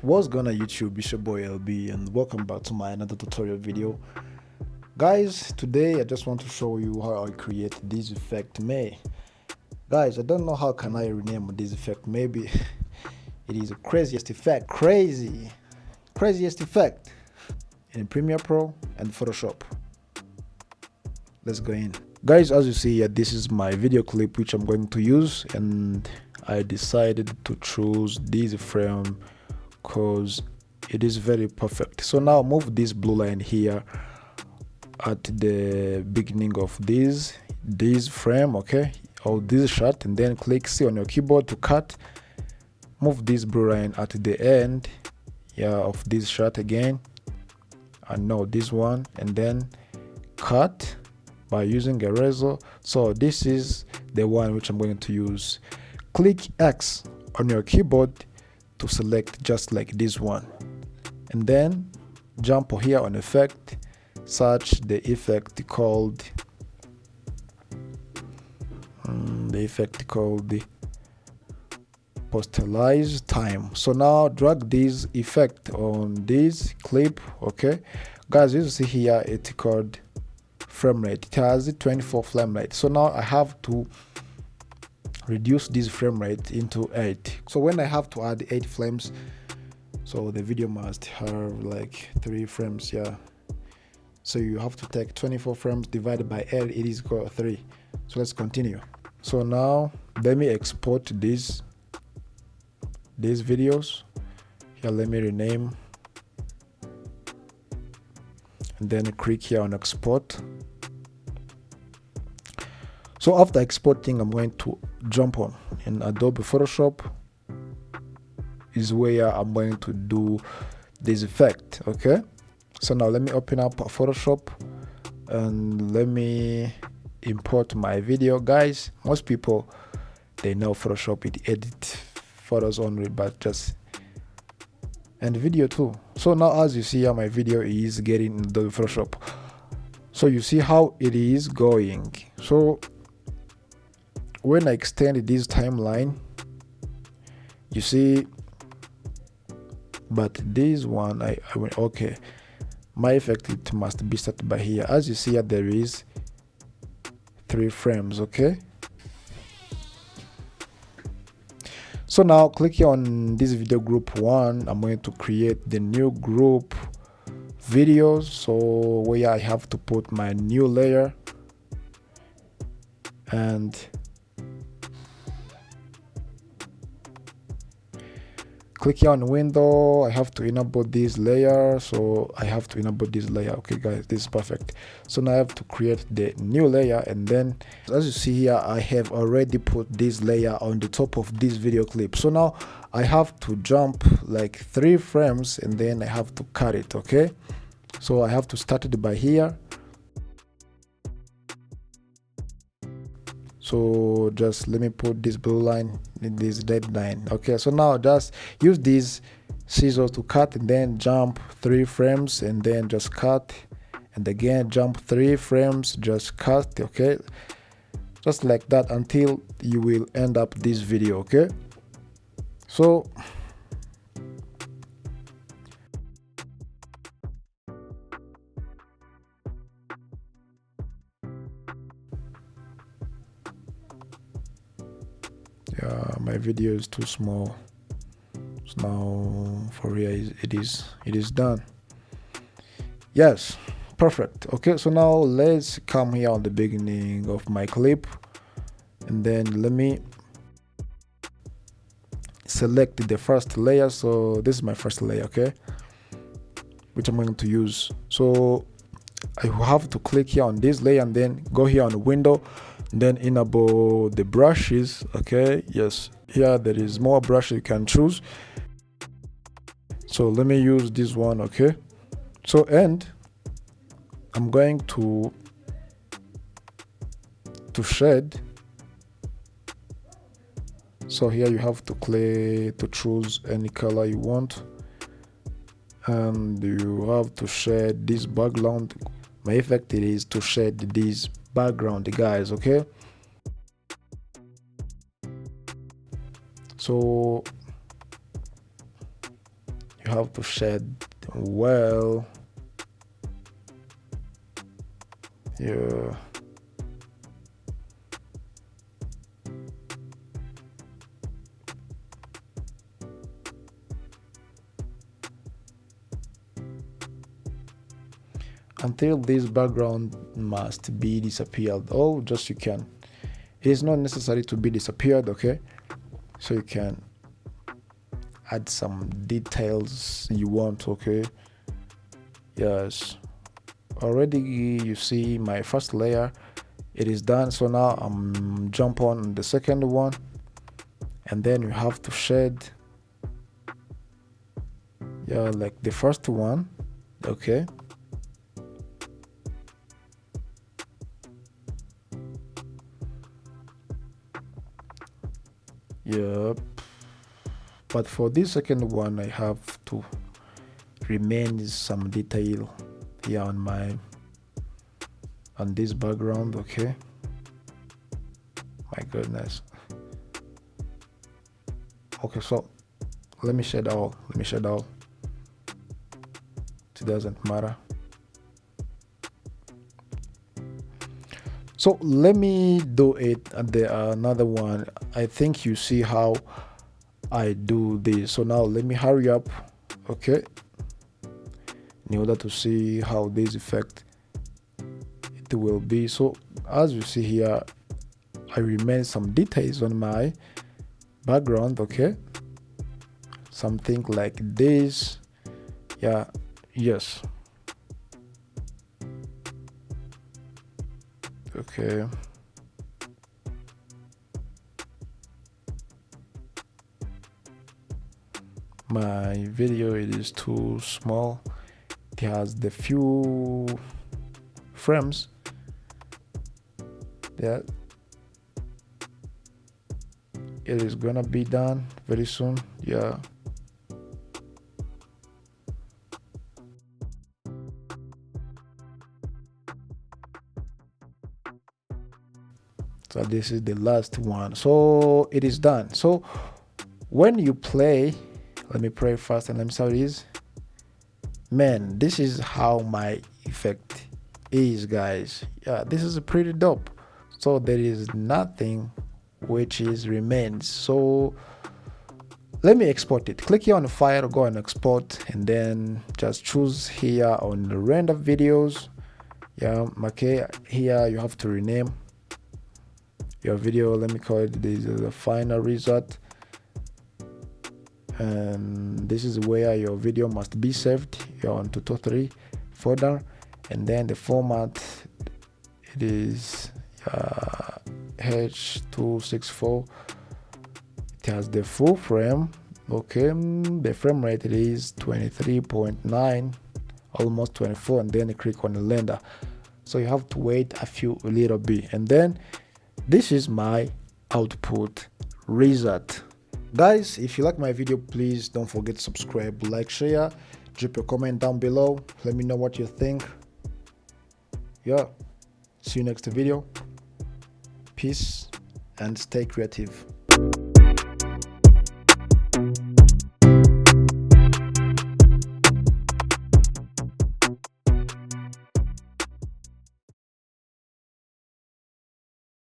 What's going on YouTube? It's your boy LB and welcome back to my another tutorial video. Guys, today I just want to show you how I create this effect May. Guys, I don't know how can I rename this effect. Maybe it is the craziest effect. Craziest effect in Premiere Pro and Photoshop. Let's go in. Guys, as you see here, this is my video clip which I'm going to use, and I decided to choose this frame because it is very perfect. So now move this blue line here at the beginning of this frame, okay, or this shot, and then click C on your keyboard to cut. Move this blue line at the end, yeah, of this shot again, and now this one, and then cut by using a razor. So this is the one which I'm going to use. Click X on your keyboard to select just like this one, and then jump here on effect, search the effect called the posterize time. So now drag this effect on this clip, okay guys. You see here it's called frame rate. It has 24 frame rate. So now I have to reduce this frame rate into 8. So when I have to add 8 frames, so the video must have like 3 frames, yeah. So you have to take 24 frames divided by 8, it is equal to 3. So let's continue. So now let me export these videos. Here, let me rename, and then click here on export. So after exporting, I'm going to jump on in Adobe Photoshop is where I'm going to do this effect, okay. So now let me open up Photoshop and let me import my video. Guys, most people, they know Photoshop, it edit photos only, but just and video too. So now as you see here, my video is getting in the Photoshop. So you see how it is going. So when I extend this timeline, you see, but this one I went okay, my effect, it must be started by here. As you see here, there is 3 frames, okay. So now click here on this video group 1. I'm going to create the new group videos, so where I have to put my new layer, and click here on window. I have to enable this layer, so I have to enable this layer. Okay guys, this is perfect. So now I have to create the new layer, and then as you see here, I have already put this layer on the top of this video clip. So now I have to jump like 3 frames, and then I have to cut it, okay. So I have to start it by here. So just let me put this blue line in this dead line, okay. So now just use these scissors to cut, and then jump 3 frames, and then just cut, and again jump 3 frames, just cut, okay, just like that until you will end up this video, okay. So yeah, my video is too small. So now for real, it is done. Yes, perfect. Okay, so now let's come here on the beginning of my clip, and then let me select the first layer. So this is my first layer, okay, which I'm going to use. So I have to click here on this layer, and then go here on window, then enable the brushes, okay. Yes, here there is more brushes you can choose. So let me use this one, okay. So and I'm going to shade. So here you have to choose any color you want, and you have to shade this background. My effect it is to shade this background, guys, okay. So you have to shed well. Yeah. Until this background must be disappeared. Oh, just you can. It is not necessary to be disappeared, okay? So you can add some details you want, okay? Yes. Already you see my first layer, it is done. So now I'm jump on the second one, and then you have to shade, yeah, like the first one, okay? Yep. But for this second one, I have to remain some detail here on this background, okay? My goodness. Okay, so let me shade all. It doesn't matter. So let me do it at the another one. I think you see how I do this. So now let me hurry up, okay, in order to see how this effect it will be. So as you see here, I remain some details on my background, okay, something like this. Yeah, yes, okay. My video, it is too small. It has the few frames. Yeah, it is gonna be done very soon. Yeah. So this is the last one. So it is done. So when you play, let me play first and let me see how it is. Man, this is how my effect is, guys. Yeah, this is pretty dope. So there is nothing which is remains. So let me export it. Click here on the file, go and export, and then just choose here on the render videos. Yeah, okay, here you have to rename your video. Let me call it, this is the final result, and this is where your video must be saved. You're on 223 folder, and then the format, it is H264. It has the full frame, okay. The frame rate, it is 23.9, almost 24, and then you click on the render. So you have to wait a little bit, and then this is my output result. Guys, if you like my video, please don't forget to subscribe, like, share, drop your comment down below. Let me know what you think. Yeah, see you next video. Peace and stay creative.